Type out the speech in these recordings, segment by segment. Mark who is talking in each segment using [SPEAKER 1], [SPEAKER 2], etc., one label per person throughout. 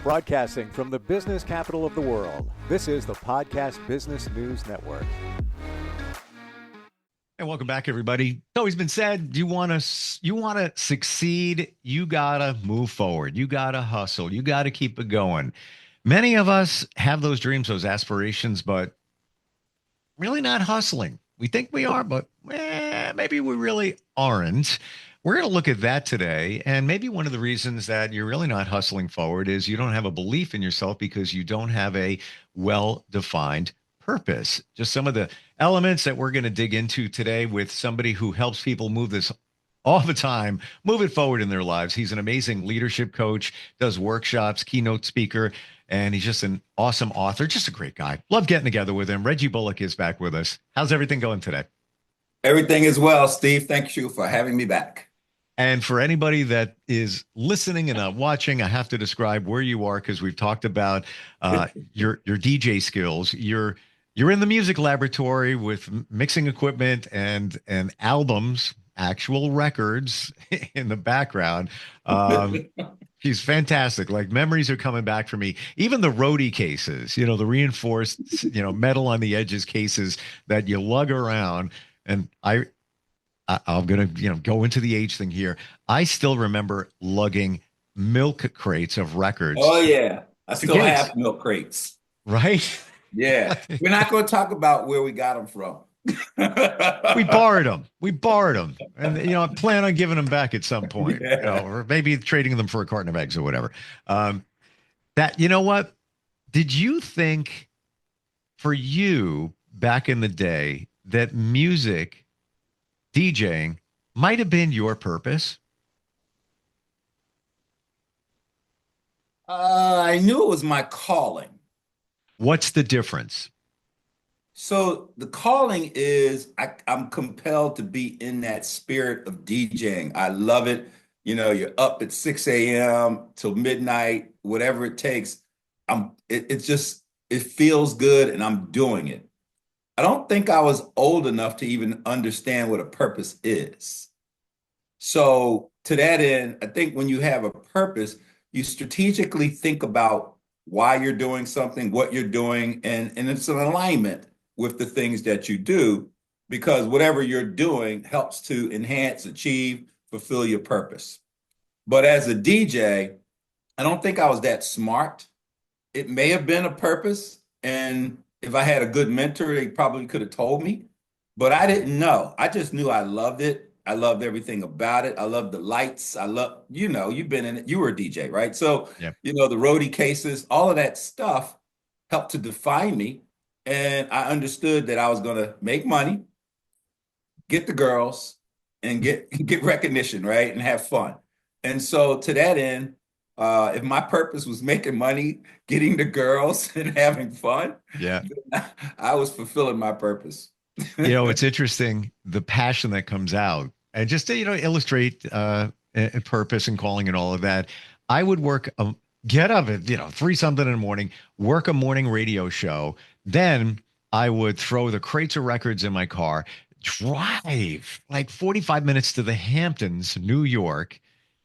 [SPEAKER 1] Broadcasting from the business capital of the world, this is the Podcast Business News Network.
[SPEAKER 2] And welcome back, everybody. It's always been said, you want to succeed, you got to move forward. You got to hustle. You got to keep it going. Many of us have those dreams, those aspirations, but really not hustling. We think we are, but maybe we really aren't. We're going to look at that today. And maybe one of the reasons that you're really not hustling forward is you don't have a belief in yourself because you don't have a well-defined purpose. Just some of the elements that we're going to dig into today with somebody who helps people move this all the time, move it forward in their lives. He's an amazing leadership coach, does workshops, keynote speaker, and he's just an awesome author, just a great guy. Love getting together with him. Reggie Bullock is back with us. How's everything going today?
[SPEAKER 3] Everything is well, Steve. Thank you for having me back.
[SPEAKER 2] And for anybody that is listening and not watching, I have to describe where you are because we've talked about your DJ skills. You're in the music laboratory with mixing equipment and albums, actual records in the background. She's fantastic. Like, memories are coming back for me. Even the roadie cases, the reinforced, metal on the edges cases that you lug around. And I'm going to, go into the age thing here. I still remember lugging milk crates of records.
[SPEAKER 3] Oh, yeah. I still have milk crates.
[SPEAKER 2] Right?
[SPEAKER 3] Yeah. We're not going to talk about where we got them from.
[SPEAKER 2] We borrowed them. And, I plan on giving them back at some point, or maybe trading them for a carton of eggs or whatever. What? Did you think for you back in the day that music, DJing might have been your purpose?
[SPEAKER 3] I knew it was my calling.
[SPEAKER 2] What's the difference?
[SPEAKER 3] So the calling is I'm compelled to be in that spirit of DJing. I love it. You're up at 6 a.m. till midnight, whatever it takes. It feels good and I'm doing it. I don't think I was old enough to even understand what a purpose is. So to that end, I think when you have a purpose, you strategically think about why you're doing something, what you're doing, and it's an alignment with the things that you do, because whatever you're doing helps to enhance, achieve, fulfill your purpose. But as a DJ, I don't think I was that smart. It may have been a purpose, and if I had a good mentor, they probably could have told me, but I didn't know. I just knew I loved it. I loved everything about it. I loved the lights. I love, you've been in it. You were a DJ, right? So,
[SPEAKER 2] yep.
[SPEAKER 3] The roadie cases, all of that stuff helped to define me. And I understood that I was going to make money, get the girls, and get recognition, right? And have fun. And so to that end, if my purpose was making money, getting the girls, and having fun,
[SPEAKER 2] yeah,
[SPEAKER 3] I was fulfilling my purpose.
[SPEAKER 2] It's interesting, the passion that comes out, and just to illustrate purpose and calling and all of that. I would work, get up at 3-something in the morning, work a morning radio show. Then I would throw the crates of records in my car, drive like 45 minutes to the Hamptons, New York.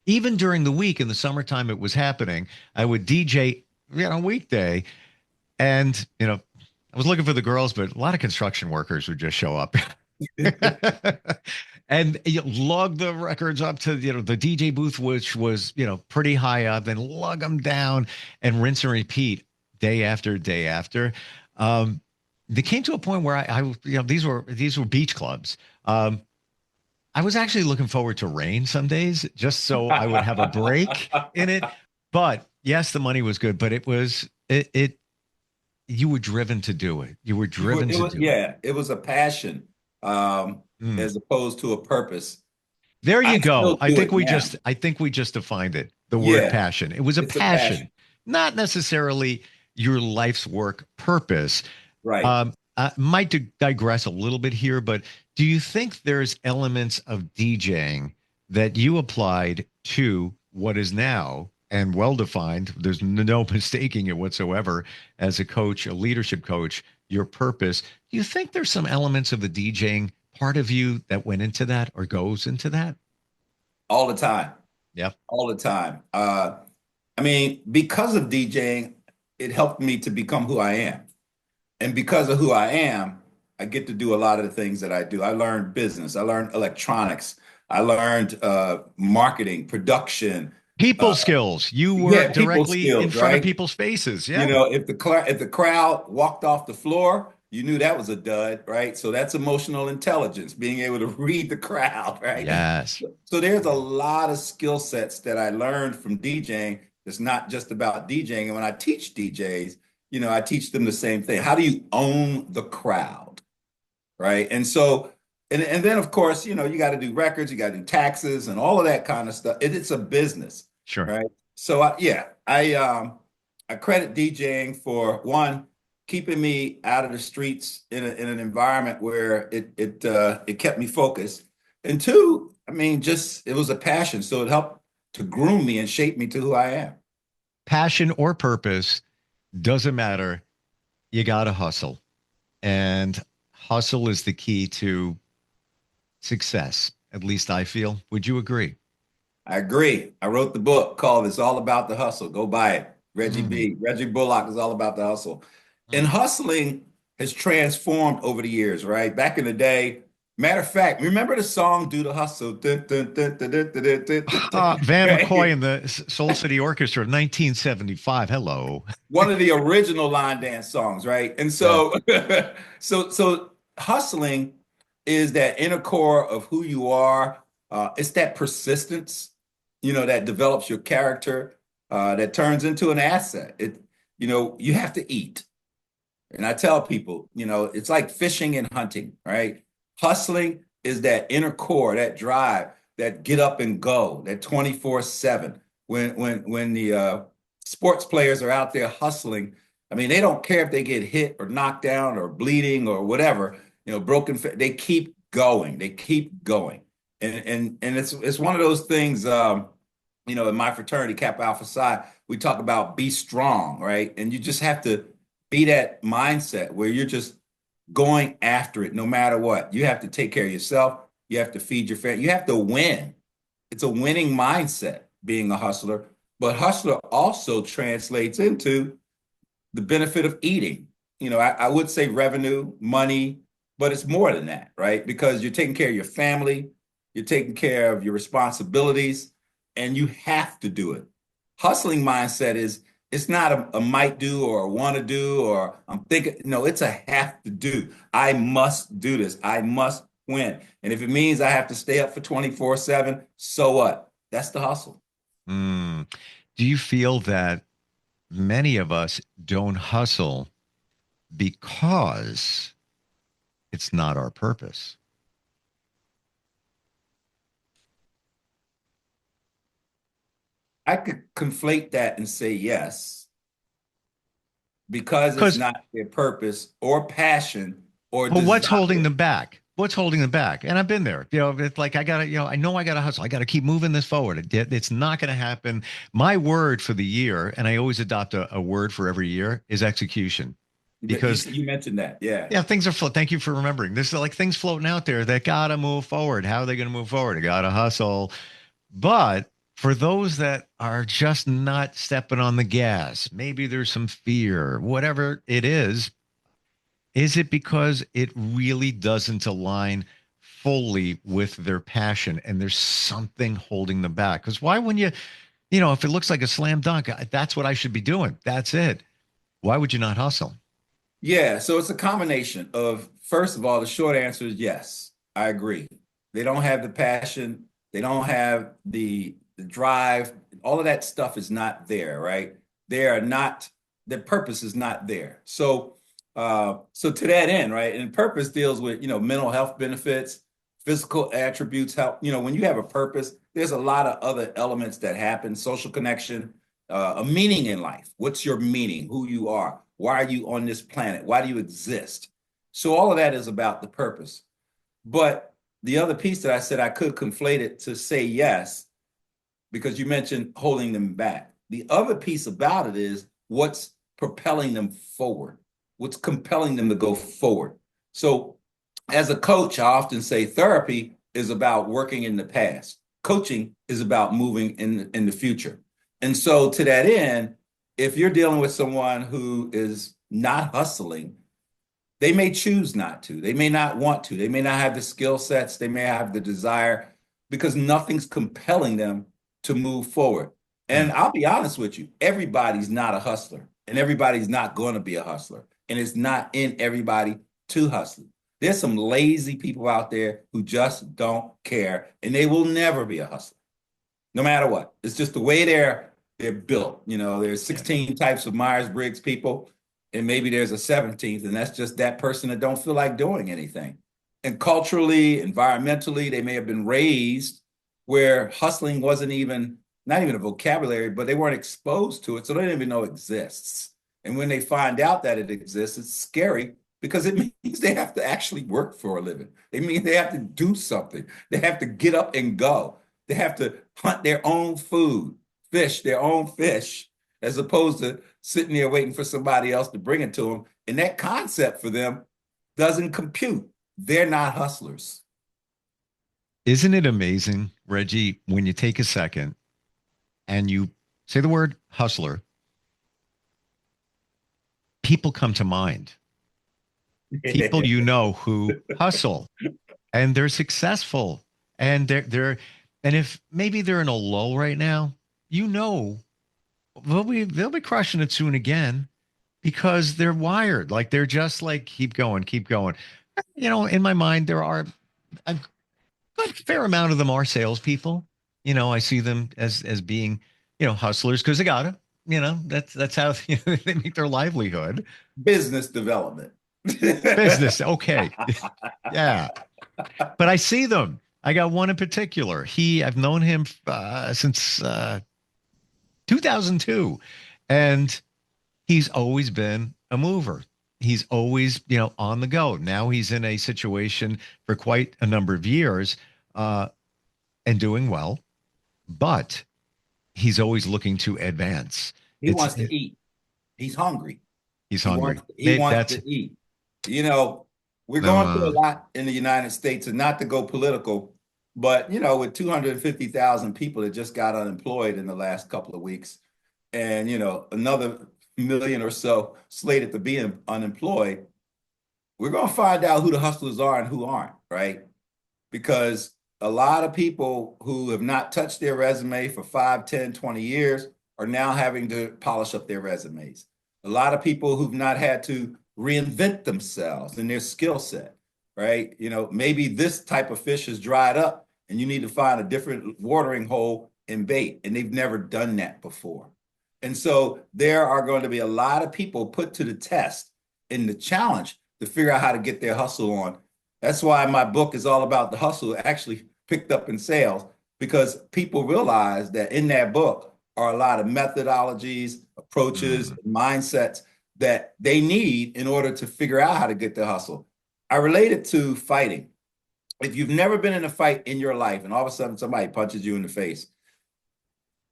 [SPEAKER 2] Even during the week in the summertime, it was happening. I would DJ, weekday. And, I was looking for the girls, but a lot of construction workers would just show up. And lug the records up to, the DJ booth, which was, pretty high up, and lug them down and rinse and repeat day after day after. They came to a point where I these were beach clubs. I was actually looking forward to rain some days just so I would have a break in it. But yes, the money was good, but it was, you were driven to do it. You were driven to do it.
[SPEAKER 3] Yeah, it was a passion as opposed to a purpose.
[SPEAKER 2] There you go. I think we just defined it. The word passion. It was a passion, not necessarily your life's work purpose.
[SPEAKER 3] Right.
[SPEAKER 2] I might digress a little bit here, but do you think there's elements of DJing that you applied to what is now and well-defined, there's no mistaking it whatsoever, as a coach, a leadership coach, your purpose? Do you think there's some elements of the DJing part of you that went into that or goes into that?
[SPEAKER 3] All the time.
[SPEAKER 2] Yeah.
[SPEAKER 3] All the time. I mean, because of DJing, it helped me to become who I am. And because of who I am, I get to do a lot of the things that I do. I learned business, I learned electronics, I learned marketing, production, uh,
[SPEAKER 2] People skills. You were
[SPEAKER 3] yeah, people
[SPEAKER 2] directly in
[SPEAKER 3] skills,
[SPEAKER 2] front of
[SPEAKER 3] right?
[SPEAKER 2] people's faces.
[SPEAKER 3] You
[SPEAKER 2] Yeah.
[SPEAKER 3] know, if the crowd walked off the floor, you knew that was a dud, right? So that's emotional intelligence, being able to read the crowd, right?
[SPEAKER 2] Yes.
[SPEAKER 3] So there's a lot of skill sets that I learned from DJing. It's not just about DJing. And when I teach DJs, you know, I teach them the same thing. How do you own the crowd, right? And so, and then of course, you know, you got to do records, you got to do taxes, and all of that kind of stuff. It's a business,
[SPEAKER 2] Sure.
[SPEAKER 3] right? So yeah, I credit DJing for one, keeping me out of the streets in an environment where it kept me focused, and two, I mean, just it was a passion, so it helped to groom me and shape me to who I am.
[SPEAKER 2] Passion or purpose doesn't matter. You got to hustle. And hustle is the key to success. At least I feel. Would you agree?
[SPEAKER 3] I agree. I wrote the book called "It's All About the Hustle." Go buy it.
[SPEAKER 2] Mm,
[SPEAKER 3] Reggie Bullock is all about the hustle. And
[SPEAKER 2] mm.
[SPEAKER 3] hustling has transformed over the years, right? Back in the day, matter of fact, remember the song "Do the Hustle"? Dun, dun, dun, dun, dun, dun, dun, dun, dun,
[SPEAKER 2] Van
[SPEAKER 3] right?
[SPEAKER 2] McCoy and the Soul City Orchestra, 1975. Hello.
[SPEAKER 3] One of the original line dance songs, right? And
[SPEAKER 2] Yeah.
[SPEAKER 3] so, so hustling is that inner core of who you are. It's that persistence, you know, that develops your character, that turns into an asset. You know, you have to eat. And I tell people, you know, it's like fishing and hunting, right? Hustling is that inner core, that drive, that get up and go, that 24/7. When the sports players are out there hustling, I mean, they don't care if they get hit or knocked down or bleeding or whatever, you know, they keep going. They keep going. And it's one of those things, you know, in my fraternity, Kappa Alpha Psi, we talk about be strong, right? And you just have to be that mindset where you're just going after it no matter what. You have to take care of yourself. You have to feed your family. You have to win. It's a winning mindset being a hustler. But hustler also translates into the benefit of eating. You know, I would say revenue, money, but it's more than that, right? Because you're taking care of your family, you're taking care of your responsibilities, and you have to do it. Hustling mindset is it's not a might do or a want to do or I'm thinking, no, it's a have to do. I must do this. I must win. And if it means I have to stay up for 24/7, so what? That's the hustle.
[SPEAKER 2] Mm. Do you feel that many of us don't hustle because it's not our purpose?
[SPEAKER 3] I could conflate that and say yes, because it's
[SPEAKER 2] Because,
[SPEAKER 3] not their purpose or passion or
[SPEAKER 2] well, what's holding
[SPEAKER 3] desire.
[SPEAKER 2] them back? What's holding them back? And I've been there. You know, it's like I gotta, you know, I know I gotta hustle. I gotta keep moving this forward. It's not gonna happen. My word for the year, and I always adopt a word for every year, is execution. Because
[SPEAKER 3] You mentioned that, yeah.
[SPEAKER 2] yeah, things are float. Thank you for remembering. This is like things floating out there that gotta move forward. How are they gonna move forward? They gotta hustle. But for those that are just not stepping on the gas, maybe there's some fear, whatever it is it because it really doesn't align fully with their passion and there's something holding them back? Because why, when you know, if it looks like a slam dunk, that's what I should be doing. That's it. Why would you not hustle?
[SPEAKER 3] Yeah, so it's a combination of, first of all, the short answer is yes, I agree. They don't have the passion, they don't have the drive, all of that stuff is not there, right? They are not, their purpose is not there. So to that end, right? And purpose deals with, you know, mental health benefits, physical attributes, help, you know, when you have a purpose, there's a lot of other elements that happen, social connection, a meaning in life. What's your meaning? Who you are? Why are you on this planet? Why do you exist? So all of that is about the purpose. But the other piece that I said I could conflate it to say yes, because you mentioned holding them back. The other piece about it is what's propelling them forward, what's compelling them to go forward. So as a coach, I often say therapy is about working in the past. Coaching is about moving in the future. And so to that end, if you're dealing with someone who is not hustling, they may choose not to. They may not want to. They may not have the skill sets. They may have the desire because nothing's compelling them to move forward. And
[SPEAKER 2] Mm.
[SPEAKER 3] I'll be honest with you, everybody's not a hustler and everybody's not going to be a hustler. And it's not in everybody to hustle. There's some lazy people out there who just don't care and they will never be a hustler no matter what. It's just the way they're built. You know, there's
[SPEAKER 2] Yeah.
[SPEAKER 3] 16 types of Myers-Briggs people, and maybe there's a 17th, and that's just that person that don't feel like doing anything. And culturally, environmentally, they may have been raised where hustling wasn't even not even a vocabulary, but they weren't exposed to it, so they didn't even know it exists. And when they find out that it exists, it's scary because it means they have to actually work for a living. It means they have to do something. They have to get up and go. They have to hunt their own food, fish their own fish, as opposed to sitting there waiting for somebody else to bring it to them. And that concept for them doesn't compute. They're not hustlers.
[SPEAKER 2] Isn't it amazing, Reggie, when you take a second and you say the word hustler, people come to mind. People you know who hustle and they're successful and they're and if maybe they're in a lull right now, you know they'll be crushing it soon again because they're wired. Like they're just like keep going, keep going. You know, in my mind, there are a good fair amount of them are salespeople. You know, I see them as being, hustlers because they gotta. You know, that's how they make their livelihood.
[SPEAKER 3] Business development.
[SPEAKER 2] Business, okay, yeah. But I see them. I got one in particular. I've known him since 2002, and he's always been a mover. He's always, on the go. Now he's in a situation for quite a number of years, and doing well, but he's always looking to advance.
[SPEAKER 3] He wants to eat. He's hungry.
[SPEAKER 2] He's
[SPEAKER 3] He
[SPEAKER 2] hungry.
[SPEAKER 3] wants he wants
[SPEAKER 2] That's
[SPEAKER 3] to eat. You know, we're going through
[SPEAKER 2] uh,
[SPEAKER 3] a lot in the United States, and not to go political, but with 250,000 people that just got unemployed in the last couple of weeks, and another million or so slated to be unemployed, we're going to find out who the hustlers are and who aren't, right? Because a lot of people who have not touched their resume for 5, 10, 20 years are now having to polish up their resumes. A lot of people who've not had to reinvent themselves and their skill set, right? Maybe this type of fish has dried up and you need to find a different watering hole and bait, and they've never done that before. And so there are going to be a lot of people put to the test in the challenge to figure out how to get their hustle on. That's why my book is all about the hustle, actually picked up in sales, because people realize that in that book are a lot of methodologies, approaches,
[SPEAKER 2] mm,
[SPEAKER 3] mindsets that they need in order to figure out how to get the hustle. I relate it to fighting. If you've never been in a fight in your life and all of a sudden somebody punches you in the face,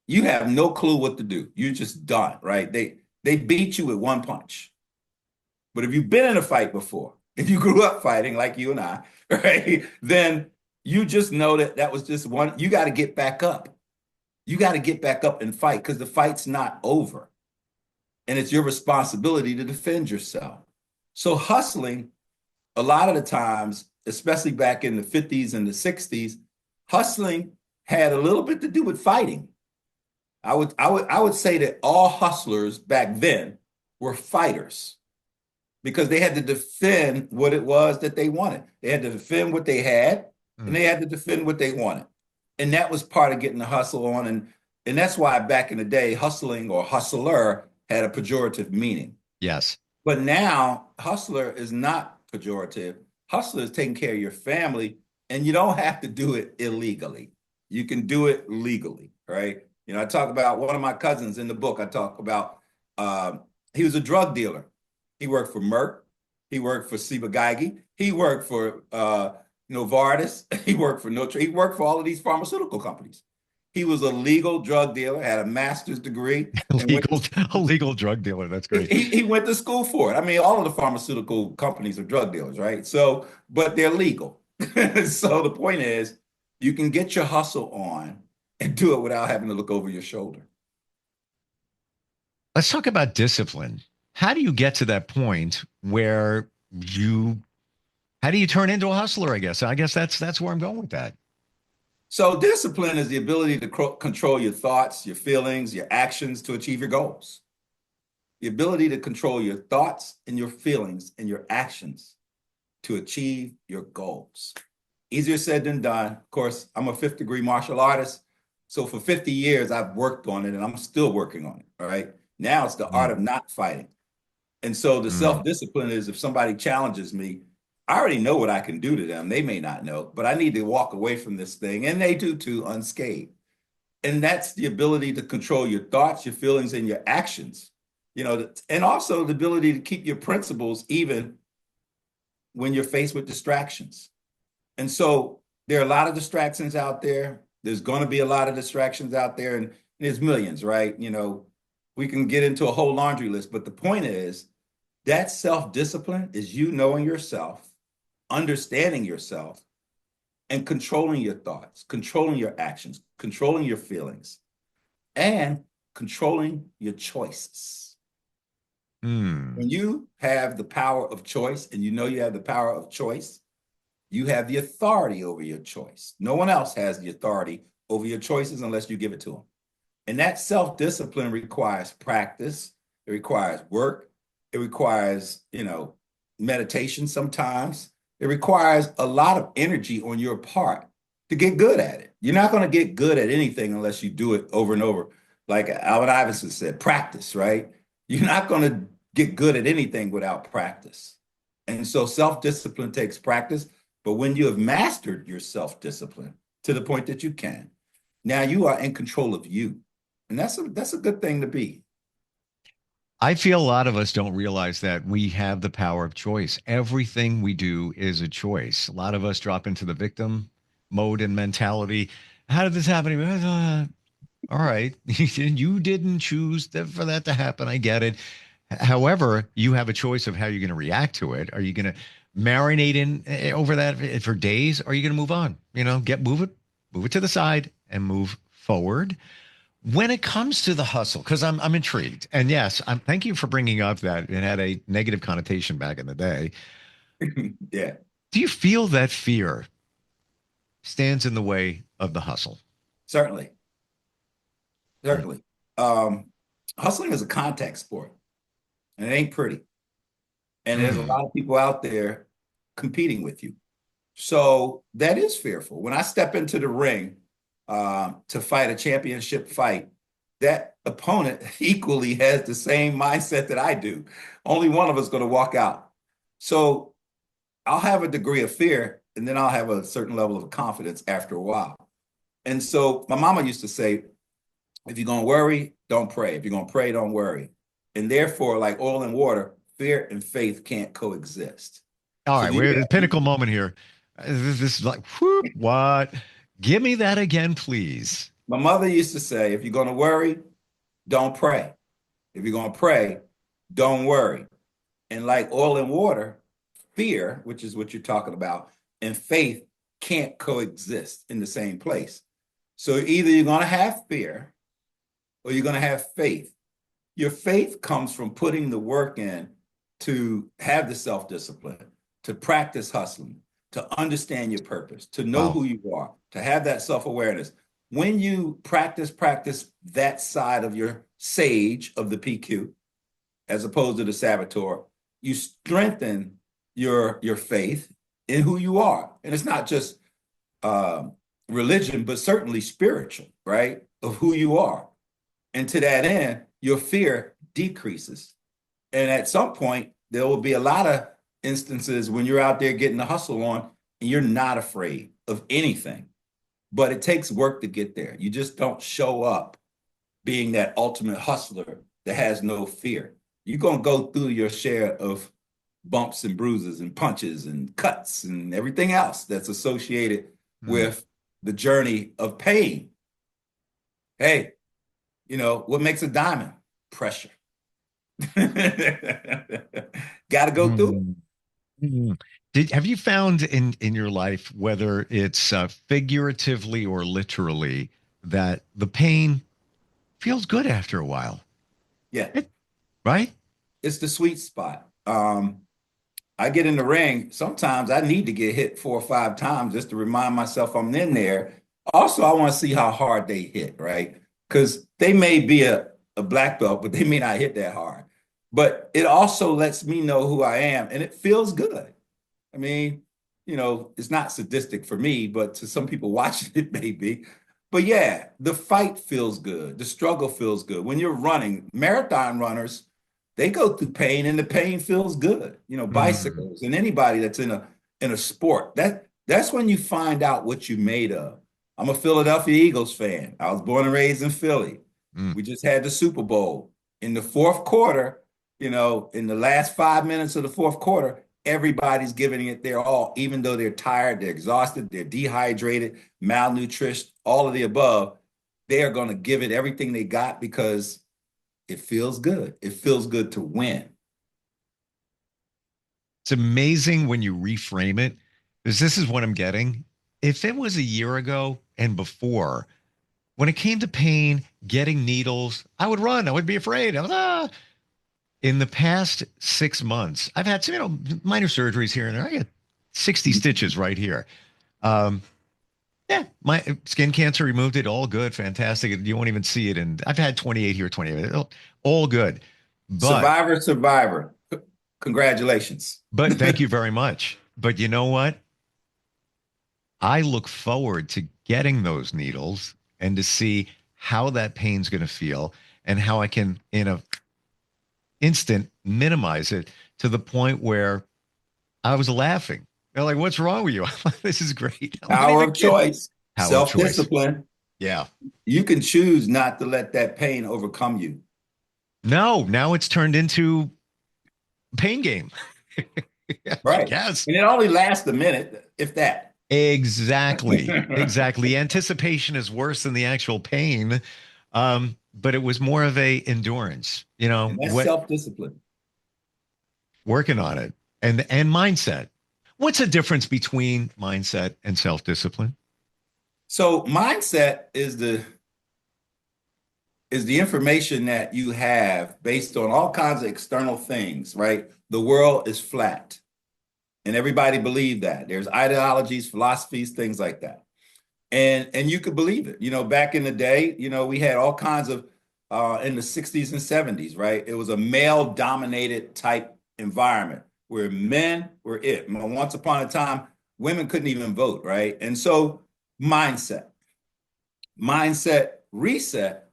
[SPEAKER 3] you have no clue what to do. You're just done, right? They beat you with one punch. But if you've been in a fight before, if you grew up fighting like you and I, right, then you just know that was just one. You got to get back up. You got to get back up and fight because the fight's not over. And it's your responsibility to defend yourself. So hustling, a lot of the times, especially back in the 50s and the 60s, hustling had a little bit to do with fighting. I would say that all hustlers back then were fighters because they had to defend what it was that they wanted. They had to defend what they had, and
[SPEAKER 2] mm,
[SPEAKER 3] they had to defend what they wanted. And that was part of getting the hustle on. And that's why back in the day, hustling or hustler had a pejorative meaning.
[SPEAKER 2] yes.
[SPEAKER 3] But now, hustler is not pejorative. Hustler is taking care of your family, and you don't have to do it illegally. You can do it legally, right? I talk about one of my cousins in the book. I talk about he was a drug dealer. He worked for Merck. He worked for Ciba-Geigy. He worked for Novartis. He worked for Notre. He worked for all of these pharmaceutical companies. He was a legal drug dealer, had a master's degree, and
[SPEAKER 2] A legal drug dealer. That's great.
[SPEAKER 3] he went to school for it. I mean, all of the pharmaceutical companies are drug dealers, right? So, but they're legal. So the point is, you can get your hustle on and do it without having to look over your shoulder.
[SPEAKER 2] Let's talk about discipline. How do you get to that point where you, how do you turn into a hustler? I guess that's where I'm going with that.
[SPEAKER 3] So discipline is the ability to control your thoughts, your feelings, your actions to achieve your goals. The ability to control your thoughts and your feelings and your actions to achieve your goals. Easier said than done. Of course, I'm a fifth degree martial artist. So for 50 years, I've worked on it and I'm still working on it. All right. Now it's the art
[SPEAKER 2] Mm,
[SPEAKER 3] of not fighting. And so the
[SPEAKER 2] mm,
[SPEAKER 3] self-discipline is if somebody challenges me, I already know what I can do to them. They may not know, but I need to walk away from this thing, and they do too, unscathed. And that's the ability to control your thoughts, your feelings, and your actions. And also the ability to keep your principles even when you're faced with distractions. And so there are a lot of distractions out there. There's going to be a lot of distractions out there, and there's millions, right? We can get into a whole laundry list, but the point is that self-discipline is you knowing yourself, understanding yourself, and controlling your thoughts, controlling your actions, controlling your feelings, and controlling your choices.
[SPEAKER 2] mm.
[SPEAKER 3] When you have the power of choice and you know you have the power of choice, you have the authority over your choice. No one else has the authority over your choices unless you give it to them. And that self-discipline requires practice. It requires work. It requires, meditation sometimes. It requires a lot of energy on your part to get good at it. You're not going to get good at anything unless you do it over and over. Like Allen Iverson said, practice, right? You're not going to get good at anything without practice. And so self-discipline takes practice. But when you have mastered your self-discipline to the point that you can, now you are in control of you. And that's a good thing to be.
[SPEAKER 2] I feel a lot of us don't realize that we have the power of choice. Everything we do is a choice. A lot of us drop into the victim mode and mentality. How did this happen? All right. You didn't choose for that to happen. I get it. However, you have a choice of how you're going to react to it. Are you going to marinate in over that for days? Or are you going to move on? Move it to the side and move forward. When it comes to the hustle, because I'm intrigued, and yes, thank you for bringing up that it had a negative connotation back in the day.
[SPEAKER 3] Yeah,
[SPEAKER 2] Do you feel that fear stands in the way of the hustle?
[SPEAKER 3] certainly.
[SPEAKER 2] Mm,
[SPEAKER 3] Certainly. Um, Hustling is a contact sport and it ain't pretty. And there's a
[SPEAKER 2] mm,
[SPEAKER 3] lot of people out there competing with you. So that is fearful. When I step into the ring to fight a championship fight, that opponent equally has the same mindset that I do. Only one of us is going to walk out. So I'll have a degree of fear and then I'll have a certain level of confidence after a while. And so my mama used to say, if you're going to worry, don't pray. If you're going to pray, don't worry. And therefore, like oil and water, fear and faith can't coexist.
[SPEAKER 2] all
[SPEAKER 3] So
[SPEAKER 2] right,
[SPEAKER 3] you
[SPEAKER 2] we're at the
[SPEAKER 3] have,
[SPEAKER 2] pinnacle moment here. This is like, whoop, what? Give me that again, please.
[SPEAKER 3] my mother used to say, if you're going to worry, don't pray. If you're going to pray, don't worry. And like oil and water, fear, which is what you're talking about, and faith can't coexist in the same place. So either you're going to have fear or you're going to have faith. Your faith comes from putting the work in to have the self-discipline, to practice hustling, to understand your purpose, to know
[SPEAKER 2] Wow.
[SPEAKER 3] who you are, to have that self-awareness. When you practice that side of your sage of the PQ, as opposed to the saboteur, you strengthen your faith in who you are. And it's not just religion, but certainly spiritual, right? Of who you are. And to that end, your fear decreases. And at some point, there will be a lot of instances when you're out there getting the hustle on and you're not afraid of anything. But it takes work to get there. You just don't show up being that ultimate hustler that has no fear. You're going to go through your share of bumps and bruises and punches and cuts and everything else that's associated
[SPEAKER 2] Mm,
[SPEAKER 3] with the journey of pain. Hey, what makes a diamond? Pressure. Got to go through it.
[SPEAKER 2] mm, mm. Have you found in your life, whether it's figuratively or literally, that the pain feels good after a while?
[SPEAKER 3] Yeah,
[SPEAKER 2] Right?
[SPEAKER 3] it's the sweet spot. I get in the ring. Sometimes I need to get hit 4 or 5 times just to remind myself I'm in there. Also, I want to see how hard they hit, right? Because they may be a black belt, but they may not hit that hard. But it also lets me know who I am, and it feels good. I mean, it's not sadistic for me, but to some people watching it may be. But yeah, the fight feels good. The struggle feels good. When you're running, marathon runners, they go through pain and the pain feels good.
[SPEAKER 2] Mm,
[SPEAKER 3] Bicycles and anybody that's in a sport. That's when you find out what you're made of. I'm a Philadelphia Eagles fan. I was born and raised in Philly.
[SPEAKER 2] mm.
[SPEAKER 3] We just had the Super Bowl. In the fourth quarter, in the last 5 minutes of the fourth quarter, everybody's giving it their all, even though they're tired, they're exhausted, they're dehydrated, malnourished, all of the above. They are going to give it everything they got because it feels good. It feels good to win.
[SPEAKER 2] It's amazing when you reframe it, because this is what I'm getting. If it was a year ago and before, when it came to pain, getting needles, I would run. I would be afraid. I was, ah. In the past 6 months, I've had some, minor surgeries here and there. I got 60 stitches right here. Um, yeah, my skin cancer removed it. All good, fantastic. You won't even see it. And I've had 28 here, 28. All good. But
[SPEAKER 3] Survivor, survivor. Congratulations.
[SPEAKER 2] thank you very much. But you know what? I look forward to getting those needles and to see how that pain's going to feel and how I can, in a instant, minimize it to the point where I was laughing. They're like, "What's wrong with you?" This is great. I'm not
[SPEAKER 3] Power
[SPEAKER 2] even
[SPEAKER 3] of
[SPEAKER 2] kidding.
[SPEAKER 3] choice,
[SPEAKER 2] Power of choice.
[SPEAKER 3] self-discipline.
[SPEAKER 2] Yeah.
[SPEAKER 3] You can choose not to let that pain overcome you.
[SPEAKER 2] No, now it's turned into pain game. I
[SPEAKER 3] Right.
[SPEAKER 2] guess.
[SPEAKER 3] And it only lasts a minute, if that.
[SPEAKER 2] Exactly. Exactly. Anticipation is worse than the actual pain. But it was more of a endurance,
[SPEAKER 3] And that's
[SPEAKER 2] what
[SPEAKER 3] self-discipline.
[SPEAKER 2] working on it and mindset. What's the difference between mindset and self-discipline?
[SPEAKER 3] So mindset is the information that you have based on all kinds of external things, right? The world is flat. And everybody believe that. There's ideologies, philosophies, things like that. And you could believe it. Back in the day, we had all kinds of in the 60s and 70s, right? It was a male dominated type environment where men were it. Once upon a time, women couldn't even vote, right? And so mindset. Mindset reset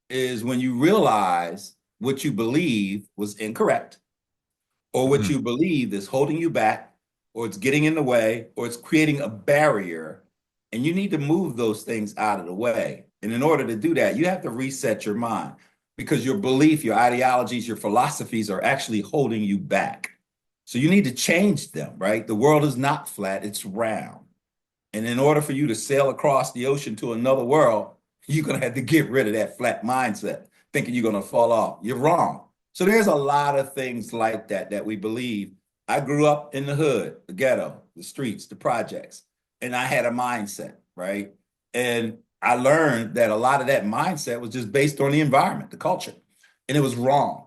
[SPEAKER 3] is when you realize what you believe was incorrect or what
[SPEAKER 2] Mhm.
[SPEAKER 3] you believe is holding you back or it's getting in the way or it's creating a barrier and you need to move those things out of the way. And in order to do that, you have to reset your mind because your belief, your ideologies, your philosophies are actually holding you back. So you need to change them, right? The world is not flat, it's round. And in order for you to sail across the ocean to another world, you're going to have to get rid of that flat mindset, thinking you're going to fall off. You're wrong. So there's a lot of things like that we believe. I grew up in the hood, the ghetto, the streets, the projects, and I had a mindset, right? And I learned that a lot of that mindset was just based on the environment, the culture, and it was wrong.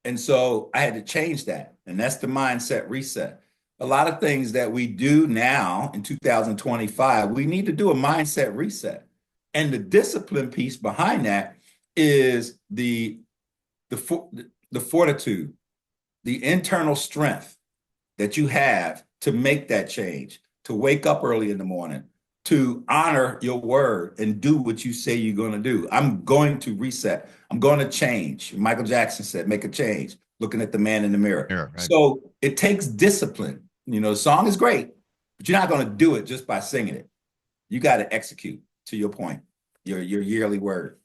[SPEAKER 3] And so I had to change that. And that's the mindset reset. A lot of things that we do now in 2025, we need to do a mindset reset. And the discipline piece behind that is the fortitude, the internal strength that you have to make that change, to wake up early in the morning, to honor your word and do what you say you're going to do. I'm going to reset. I'm going to change. Michael Jackson said, make a change, looking at the man in the mirror.
[SPEAKER 2] Yeah, right.
[SPEAKER 3] So it takes discipline. The song is great, but you're not going to do it just by singing it. You got to execute, to your point, your yearly word.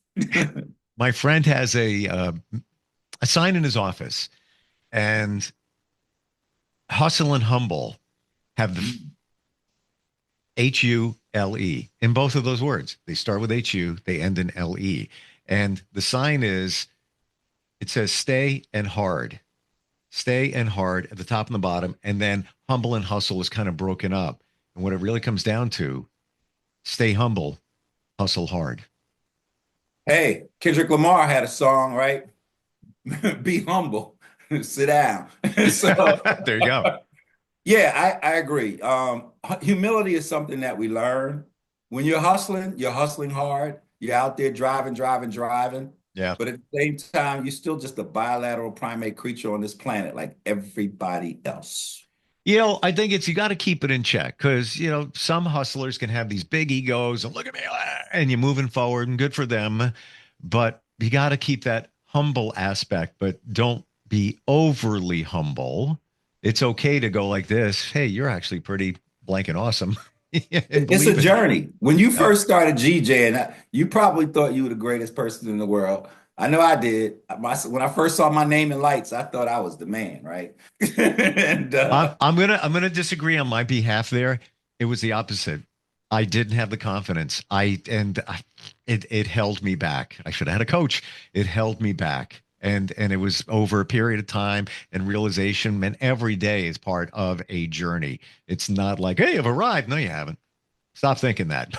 [SPEAKER 2] My friend has a sign in his office, and hustle and humble have the HULE in both of those words. They start with HU, they end in LE. And the sign it says stay and hard. Stay and hard at the top and the bottom. And then humble and hustle is kind of broken up. And what it really comes down to, stay humble, hustle hard.
[SPEAKER 3] Hey, Kendrick Lamar had a song, right? be humble, sit down. So
[SPEAKER 2] There you go.
[SPEAKER 3] yeah, I agree. Humility is something that we learn. When you're hustling hard. You're out there driving.
[SPEAKER 2] Yeah.
[SPEAKER 3] But at the same time, you're still just a bilateral primate creature on this planet like everybody else.
[SPEAKER 2] I think you got to keep it in check because, some hustlers can have these big egos and look at me and you're moving forward and good for them. But you got to keep that humble aspect, but don't be overly humble. It's okay to go like this. Hey, you're actually pretty blank and awesome. And
[SPEAKER 3] It's a
[SPEAKER 2] believe it.
[SPEAKER 3] journey. When you
[SPEAKER 2] Yeah.
[SPEAKER 3] first started GJing, you probably thought you were the greatest person in the world. I know I did. When I first saw my name in lights, I thought I was the man, right? And
[SPEAKER 2] I'm gonna disagree on my behalf there. It was the opposite. I didn't have the confidence. It held me back. I should have had a coach. It held me back. And it was over a period of time and realization. And every day is part of a journey. It's not like, hey, you've arrived. No, you haven't. Stop thinking that.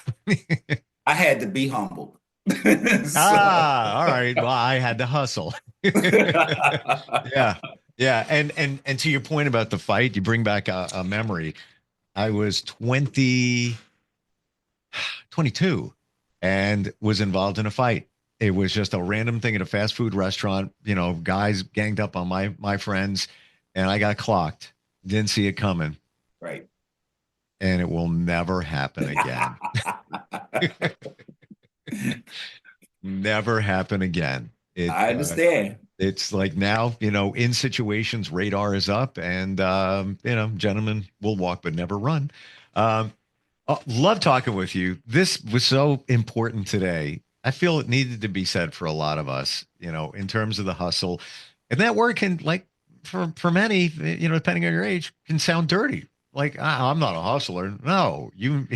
[SPEAKER 3] I had to be humble.
[SPEAKER 2] All right. Well, I had to hustle. Yeah. Yeah. And to your point about the fight, you bring back a memory. I was 22 and was involved in a fight. It was just a random thing at a fast food restaurant, guys ganged up on my friends and I got clocked. Didn't see it coming.
[SPEAKER 3] Right.
[SPEAKER 2] And it will never happen again. Never happen again.
[SPEAKER 3] I understand.
[SPEAKER 2] It's like now, in situations, radar is up and, gentlemen will walk but never run. Love talking with you. This was so important today. I feel it needed to be said for a lot of us, in terms of the hustle. And that word can, like, for many, depending on your age, can sound dirty. Like, I'm not a hustler. No, you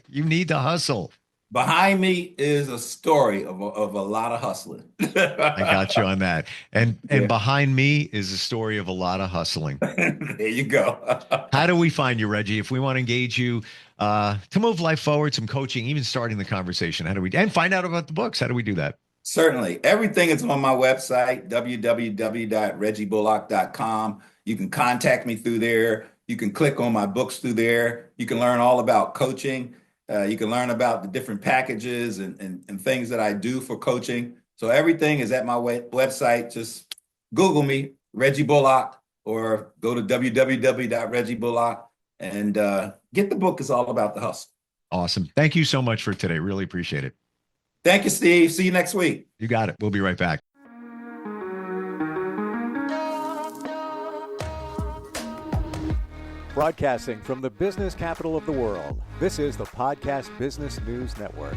[SPEAKER 2] you need to hustle.
[SPEAKER 3] Behind me is a story of a lot of hustling.
[SPEAKER 2] I got you on that. And
[SPEAKER 3] Yeah.
[SPEAKER 2] behind me is a story of a lot of hustling.
[SPEAKER 3] There you go.
[SPEAKER 2] How do we find you, Reggie? If we want to engage you to move life forward, some coaching, even starting the conversation, how do we, and find out about the books? How do we do that?
[SPEAKER 3] Certainly. Everything is on my website, www.reggiebullock.com. You can contact me through there. You can click on my books through there. You can learn all about coaching. You can learn about the different packages and things that I do for coaching. So everything is at my website. Just Google me, Reggie Bullock, or go to www.reggiebullock and get the book. It's all about the hustle.
[SPEAKER 2] Awesome. Thank you so much for today. Really appreciate it.
[SPEAKER 3] Thank you, Steve. See you next week.
[SPEAKER 2] You got it. We'll be right back.
[SPEAKER 1] Broadcasting from the business capital of the world, this is the Podcast Business News Network.